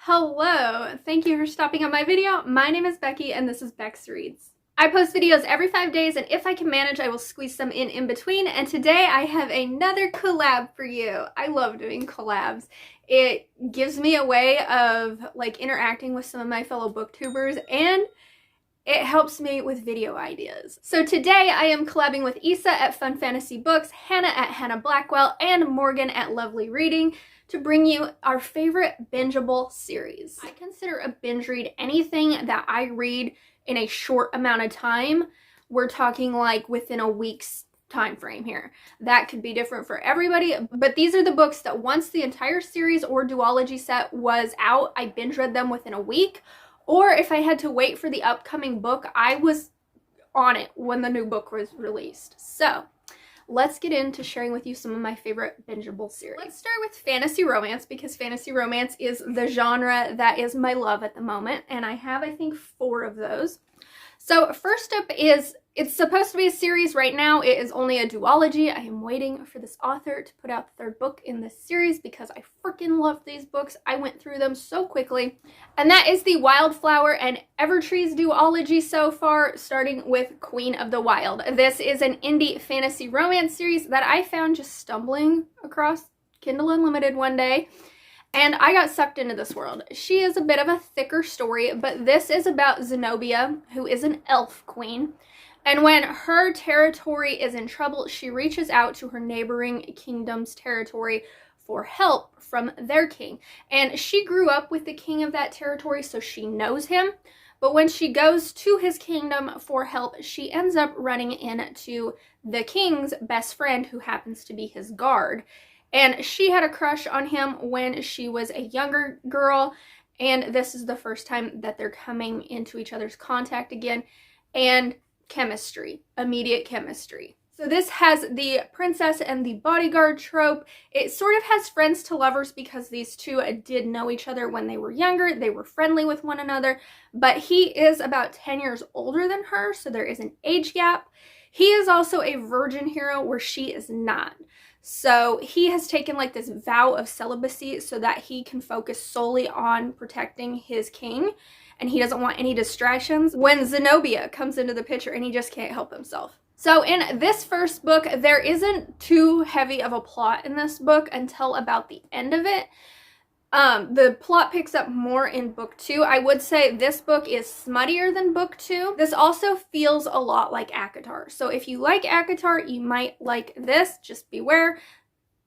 Hello, thank you for stopping on my video. My name is Becky and this is Becxreadz. I post videos every 5 days, and if I can manage, I will squeeze some in between. And today I have another collab for you. I love doing collabs. It gives me a way of like interacting with some of my fellow booktubers, and it helps me with video ideas. So today I am collabing with Isa at Fun Fantasy Books, Hannah at Hannah Blackwell, and Morgan at LoveLeighReading to bring you our favorite bingeable series. I consider a binge read anything that I read in a short amount of time. We're talking like within a week's time frame here. That could be different for everybody, but these are the books that once the entire series or duology set was out, I binge read them within a week. Or if I had to wait for the upcoming book, I was on it when the new book was released. So let's get into sharing with you some of my favorite bingeable series. Let's start with fantasy romance, because fantasy romance is the genre that is my love at the moment, and I have, I think, 4 of those. So first up is, it's supposed to be a series right now. It is only a duology. I am waiting for this author to put out the 3rd book in this series because I freaking love these books. I went through them so quickly. And that is the Wildflower and Evertree's duology so far, starting with Queen of the Wild. This is an indie fantasy romance series that I found just stumbling across Kindle Unlimited one day. And I got sucked into this world. She is a bit of a thicker story, but this is about Zenobia, who is an elf queen. And when her territory is in trouble, she reaches out to her neighboring kingdom's territory for help from their king. And she grew up with the king of that territory, so she knows him. But when she goes to his kingdom for help, she ends up running into the king's best friend, who happens to be his guard. And she had a crush on him when she was a younger girl, and this is the first time that they're coming into each other's contact again. And chemistry, immediate chemistry. So this has the princess and the bodyguard trope. It sort of has friends to lovers because these two did know each other when they were younger. They were friendly with one another, but he is about 10 years older than her, so there is an age gap. He is also a virgin hero where she is not. So he has taken like this vow of celibacy so that he can focus solely on protecting his king, and he doesn't want any distractions when Zenobia comes into the picture, and he just can't help himself. So in this first book, there isn't too heavy of a plot in this book until about the end of it. The plot picks up more in book 2. I would say this book is smuttier than book 2. This also feels a lot like ACOTAR. So if you like ACOTAR, you might like this. Just beware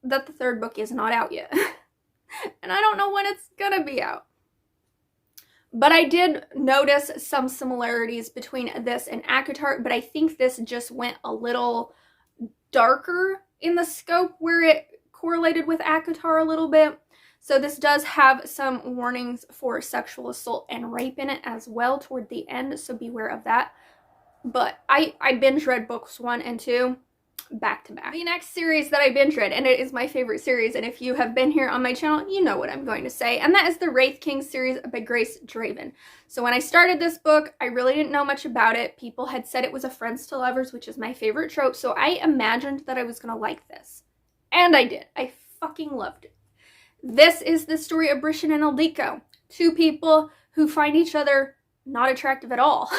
that the 3rd book is not out yet. And I don't know when it's gonna be out. But I did notice some similarities between this and ACOTAR, but I think this just went a little darker in the scope where it correlated with ACOTAR a little bit. So this does have some warnings for sexual assault and rape in it as well toward the end, so beware of that. But I binge read books 1 and 2 back to back. The next series that I binge read, and it is my favorite series, and if you have been here on my channel, you know what I'm going to say, and that is the Wraith King series by Grace Draven. So when I started this book, I really didn't know much about it. People had said it was a friends to lovers, which is my favorite trope, so I imagined that I was going to like this. And I did. I fucking loved it. This is the story of Brishan and Ildiko, 2 people who find each other not attractive at all.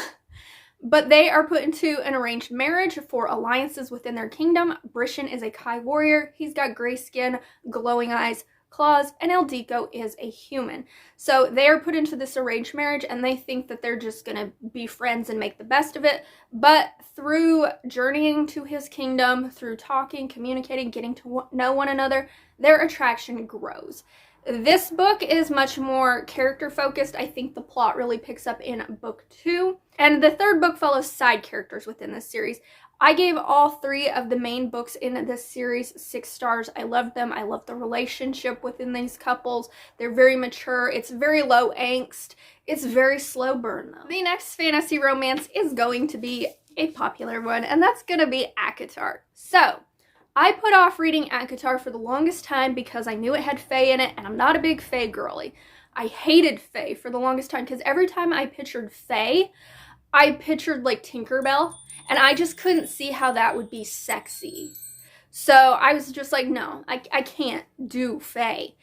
But they are put into an arranged marriage for alliances within their kingdom. Brishan is a Kai warrior. He's got gray skin, glowing eyes, claws, and Ildiko is a human. So they are put into this arranged marriage, and they think that they're just going to be friends and make the best of it. But through journeying to his kingdom, through talking, communicating, getting to know one another, their attraction grows. This book is much more character focused. I think the plot really picks up in book 2. And the 3rd book follows side characters within this series. I gave all 3 of the main books in this series 6 stars. I loved them. I love the relationship within these couples. They're very mature. It's very low angst. It's very slow burn though. The next fantasy romance is going to be a popular one, and that's going to be ACOTAR. So I put off reading ACOTAR for the longest time because I knew it had fae in it, and I'm not a big fae girly. I hated fae for the longest time because every time I pictured fae, I pictured like Tinkerbell, and I just couldn't see how that would be sexy. So I was just like, no, I can't do fae.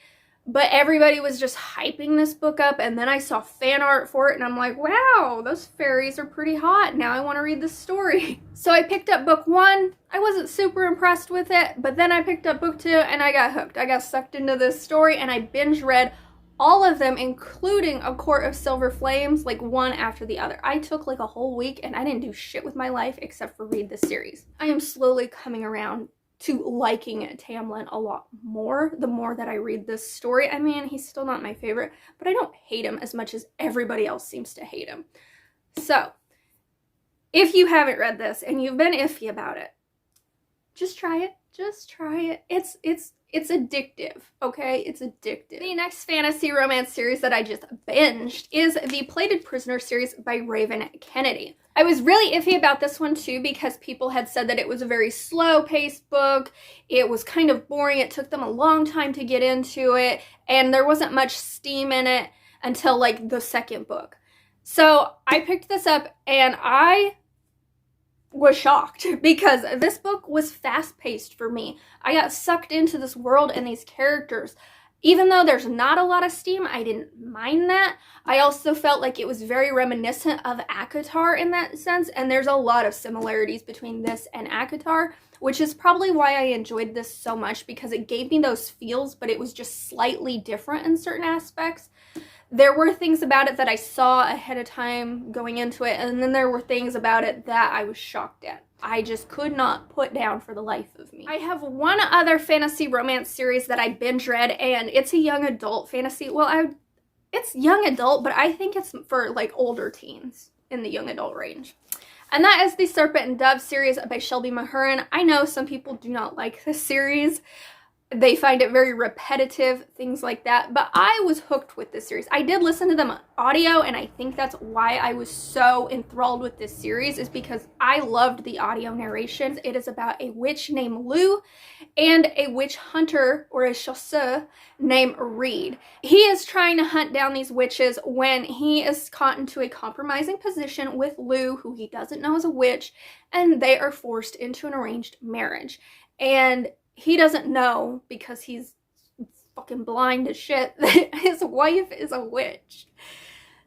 But everybody was just hyping this book up, and then I saw fan art for it, and I'm like, wow, those fairies are pretty hot. Now I want to read this story. So I picked up book 1. I wasn't super impressed with it, but then I picked up book 2, and I got hooked. I got sucked into this story, and I binge read all of them, including A Court of Silver Flames, like one after the other. I took like a whole week, and I didn't do shit with my life except for read this series. I am slowly coming around to liking Tamlin a lot more the more that I read this story. I mean, he's still not my favorite, but I don't hate him as much as everybody else seems to hate him. So, if you haven't read this and you've been iffy about it, just try it. Just try it. It's addictive, okay? It's addictive. The next fantasy romance series that I just binged is the Plated Prisoner series by Raven Kennedy. I was really iffy about this one too because people had said that it was a very slow-paced book. It was kind of boring. It took them a long time to get into it, and there wasn't much steam in it until like the second book. So I picked this up and I was shocked because this book was fast-paced for me. I got sucked into this world and these characters. Even though there's not a lot of steam, I didn't mind that. I also felt like it was very reminiscent of ACOTAR in that sense, and there's a lot of similarities between this and ACOTAR, which is probably why I enjoyed this so much, because it gave me those feels, but it was just slightly different in certain aspects. There were things about it that I saw ahead of time going into it, and then there were things about it that I was shocked at. I just could not put down for the life of me. I have one other fantasy romance series that I binge read, and it's a young adult fantasy. Well, it's young adult, but I think it's for like older teens in the young adult range. And that is the Serpent and Dove series by Shelby Mahurin. I know some people do not like this series. They find it very repetitive, things like that, but I was hooked with this series. I did listen to them on audio, and I think that's why I was so enthralled with this series, is because I loved the audio narrations. It is about a witch named Lou and a witch hunter, or a chasseur, named Reed. He is trying to hunt down these witches when he is caught into a compromising position with Lou, who he doesn't know is a witch, and they are forced into an arranged marriage. And he doesn't know, because he's fucking blind as shit, that his wife is a witch.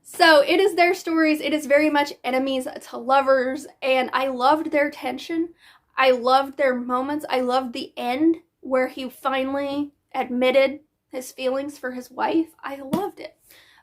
So it is their stories. It is very much enemies to lovers, and I loved their tension. I loved their moments. I loved the end where he finally admitted his feelings for his wife. I loved it.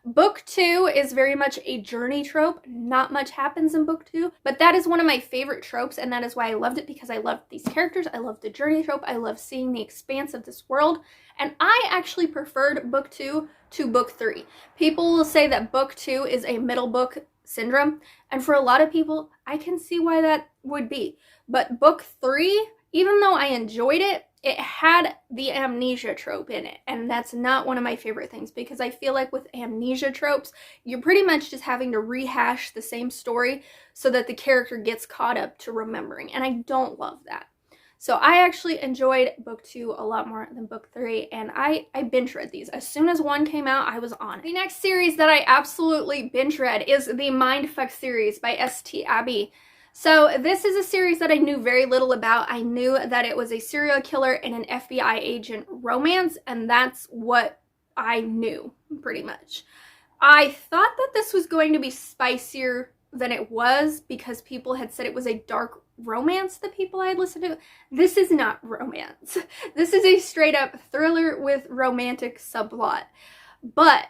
Book 2 is very much a journey trope. Not much happens in book 2, but that is one of my favorite tropes, and that is why I loved it, because I loved these characters. I loved the journey trope. I love seeing the expanse of this world, and I actually preferred book 2 to book 3. People will say that book 2 is a middle book syndrome, and for a lot of people, I can see why that would be. But book 3, even though I enjoyed it, it had the amnesia trope in it, and that's not one of my favorite things, because I feel like with amnesia tropes, you're pretty much just having to rehash the same story so that the character gets caught up to remembering, and I don't love that. So I actually enjoyed book 2 a lot more than book 3, and I binge read these. As soon as 1 came out, I was on it. The next series that I absolutely binge read is the Mindfuck series by St. Abbey. So this is a series that I knew very little about. I knew that it was a serial killer and an FBI agent romance, and that's what I knew, pretty much. I thought that this was going to be spicier than it was, because people had said it was a dark romance, the people I had listened to. This is not romance. This is a straight up thriller with romantic subplot. But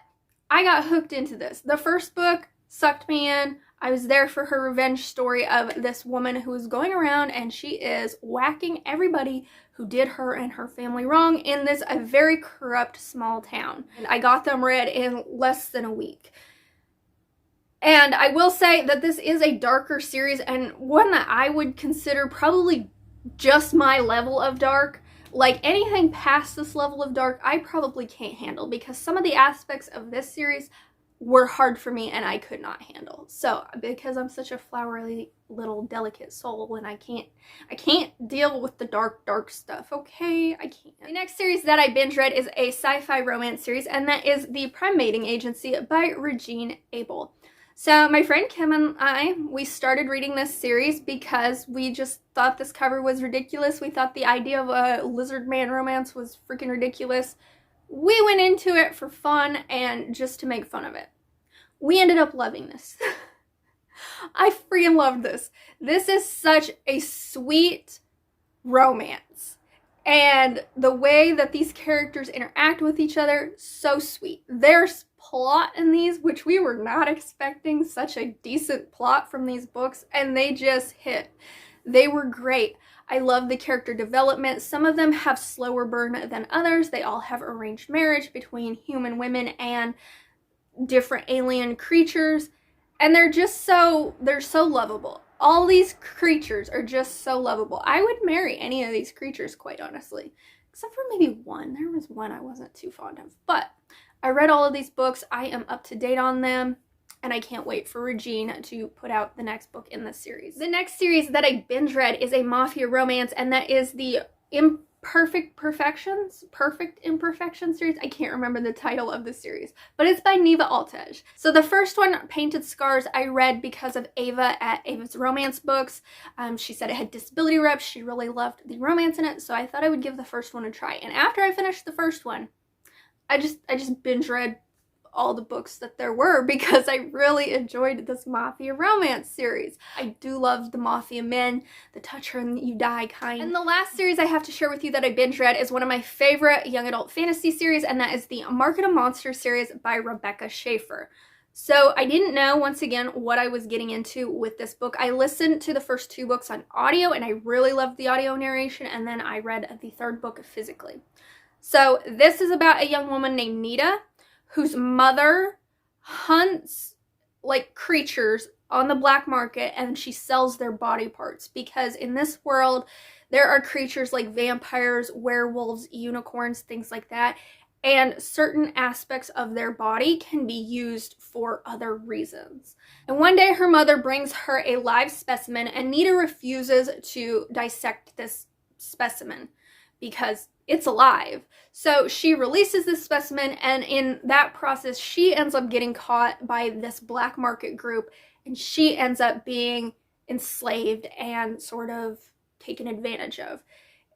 I got hooked into this. The first book sucked me in. I was there for her revenge story of this woman who is going around and she is whacking everybody who did her and her family wrong in this a very corrupt small town. And I got them read in less than a week. And I will say that this is a darker series, and one that I would consider probably just my level of dark. Like, anything past this level of dark, I probably can't handle, because some of the aspects of this series were hard for me and I could not handle. So, because I'm such a flowery little delicate soul, and I can't deal with the dark stuff, okay? I can't. The next series that I binge read is a sci-fi romance series, and that is The Prime Mating Agency by Regina Abel. So my friend Kim and I, we started reading this series because we just thought this cover was ridiculous. We thought the idea of a lizard man romance was freaking ridiculous. We went into it for fun and just to make fun of it. We ended up loving this. I freaking loved this. This is such a sweet romance. And the way that these characters interact with each other, so sweet. There's plot in these, which we were not expecting such a decent plot from these books, and they just hit. They were great. I love the character development. Some of them have slower burn than others. They all have arranged marriage between human women and different alien creatures, and they're so lovable. All these creatures are just so lovable. I would marry any of these creatures, quite honestly, except for maybe one. There was one I wasn't too fond of, but I read all of these books. I am up to date on them, and I can't wait for Regine to put out the next book in this series. The next series that I binge read is a mafia romance, and that is the Perfect Imperfection series. I can't remember the title of the series, but it's by Neva Altej. So the first one, Painted Scars, I read because of Ava at Ava's Romance Books. She said it had disability reps. She really loved the romance in it, so I thought I would give the first one a try. And after I finished the first one, I just binge read all the books that there were because I really enjoyed this mafia romance series. I do love the mafia men, the touch her and you die kind. And the last series I have to share with you that I binge read is one of my favorite young adult fantasy series, and that is the Market of Monsters series by Rebecca Schaeffer. So I didn't know, once again, what I was getting into with this book. I listened to the first 2 books on audio, and I really loved the audio narration, and then I read the 3rd book physically. So this is about a young woman named Nita, whose mother hunts like creatures on the black market, and she sells their body parts because in this world there are creatures like vampires, werewolves, unicorns, things like that, and certain aspects of their body can be used for other reasons. And one day her mother brings her a live specimen, and Nita refuses to dissect this specimen because it's alive. So she releases this specimen, and in that process she ends up getting caught by this black market group, and she ends up being enslaved and sort of taken advantage of,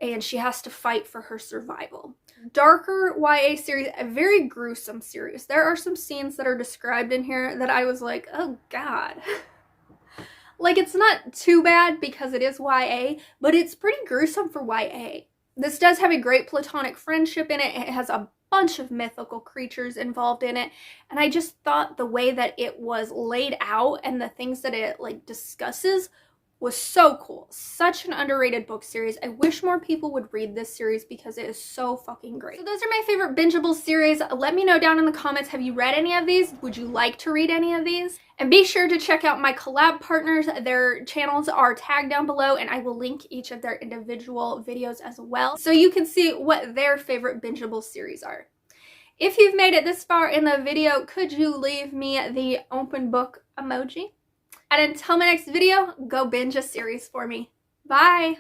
and she has to fight for her survival. Darker YA series, a very gruesome series. There are some scenes that are described in here that I was like, oh god. Like, it's not too bad because it is YA, but it's pretty gruesome for YA. This does have a great platonic friendship in it. It has a bunch of mythical creatures involved in it, and I just thought the way that it was laid out and the things that it like discusses was so cool. Such an underrated book series. I wish more people would read this series because it is so fucking great. So those are my favorite bingeable series. Let me know down in the comments, have you read any of these? Would you like to read any of these? And be sure to check out my collab partners. Their channels are tagged down below, and I will link each of their individual videos as well, so you can see what their favorite bingeable series are. If you've made it this far in the video, could you leave me the open book emoji? And until my next video, go binge a series for me. Bye!